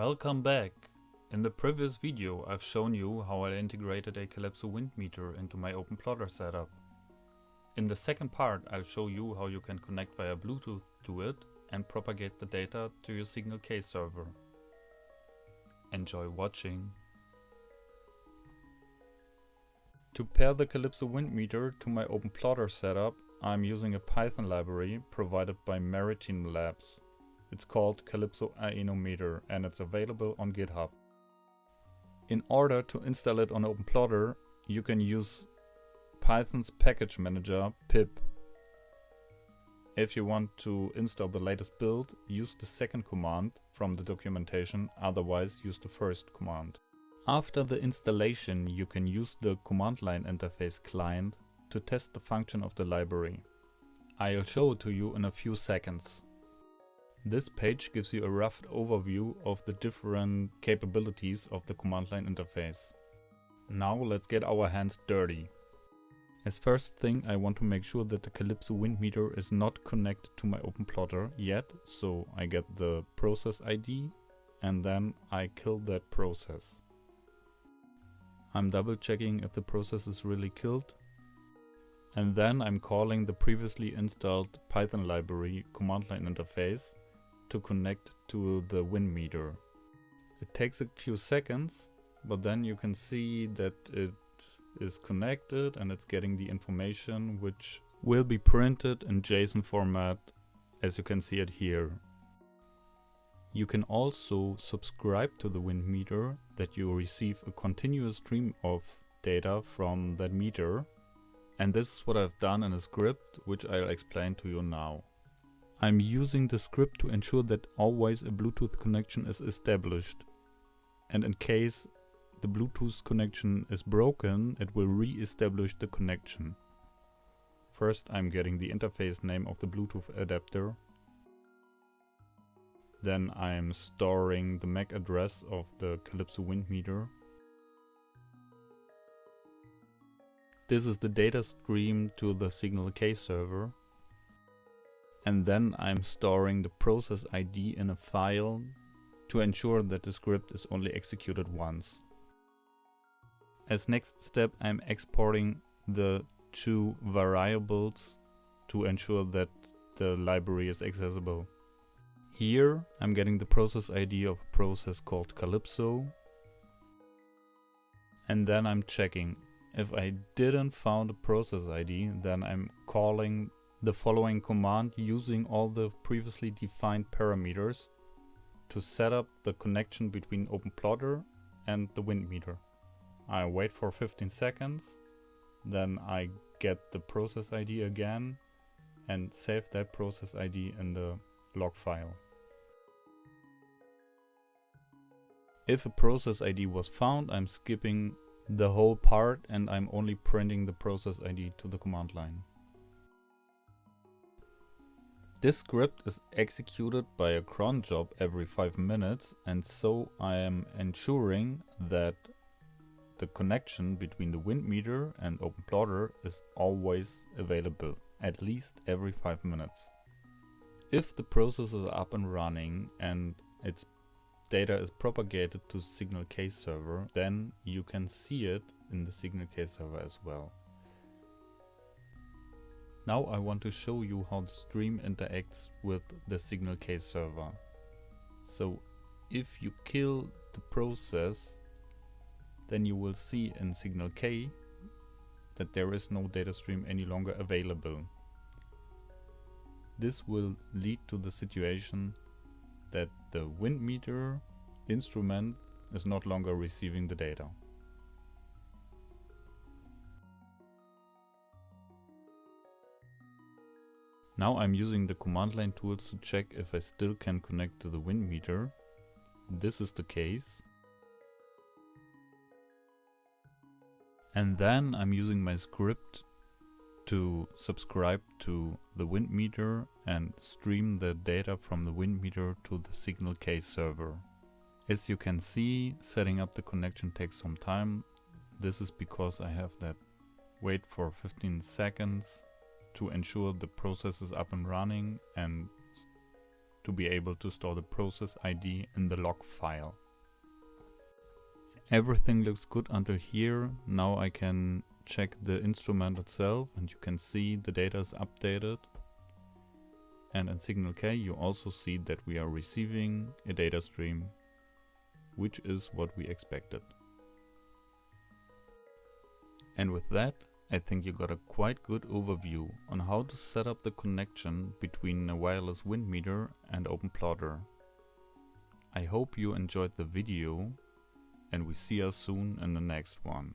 Welcome back! In the previous video I've shown you how I integrated a Calypso Windmeter into my OpenPlotter setup. In the second part I'll show you how you can connect via Bluetooth to it and propagate the data to your Signal K server. Enjoy watching! To pair the Calypso Windmeter to my OpenPlotter setup, I'm using a Python library provided by Maritime Labs. It's called Calypso Windmeter and it's available on GitHub. In order to install it on OpenPlotter, you can use Python's package manager pip. If you want to install the latest build, use the second command from the documentation, otherwise use the first command. After the installation, you can use the command line interface client to test the function of the library. I'll show it to you in a few seconds. This page gives you a rough overview of the different capabilities of the command line interface. Now let's get our hands dirty. As first thing, I want to make sure that the Calypso Windmeter is not connected to my OpenPlotter yet, so I get the process ID and then I kill that process. I'm double checking if the process is really killed, and then I'm calling the previously installed Python library command line interface to connect to the Windmeter. It takes a few seconds, but then you can see that it is connected and it's getting the information which will be printed in JSON format, as you can see it here. You can also subscribe to the Windmeter, that you receive a continuous stream of data from that meter, and this is what I've done in a script which I'll explain to you now. I'm using the script to ensure that always a Bluetooth connection is established, and in case the Bluetooth connection is broken, it will re-establish the connection. First I'm getting the interface name of the Bluetooth adapter, then I'm storing the MAC address of the Calypso Windmeter. This is the data stream to the Signal K server. And then I'm storing the process ID in a file to ensure that the script is only executed once. As next step, I'm exporting the two variables to ensure that the library is accessible. Here I'm getting the process ID of a process called Calypso, and then I'm checking. If I didn't found a process ID, then I'm calling the following command using all the previously defined parameters to set up the connection between OpenPlotter and the Windmeter. I wait for 15 seconds, then I get the process ID again and save that process ID in the log file. If a process ID was found, I'm skipping the whole part and I'm only printing the process ID to the command line. This script is executed by a cron job every 5 minutes, and so I am ensuring that the connection between the Windmeter and OpenPlotter is always available, at least every 5 minutes. If the process is up and running and its data is propagated to Signal K server, then you can see it in the Signal K server as well. Now I want to show you how the stream interacts with the Signal K server. So if you kill the process, then you will see in Signal K that there is no data stream any longer available. This will lead to the situation that the Windmeter instrument is not longer receiving the data. Now I'm using the command line tools to check if I still can connect to the Windmeter. This is the case. And then I'm using my script to subscribe to the Windmeter and stream the data from the Windmeter to the Signal K server. As you can see, setting up the connection takes some time. This is because I have that wait for 15 seconds to ensure the process is up and running and to be able to store the process ID in the log file. Everything looks good until here. Now I can check the instrument itself and you can see the data is updated. And in Signal K you also see that we are receiving a data stream, which is what we expected. And with that, I think you got a quite good overview on how to set up the connection between a wireless wind meter and OpenPlotter. I hope you enjoyed the video and we see us soon in the next one.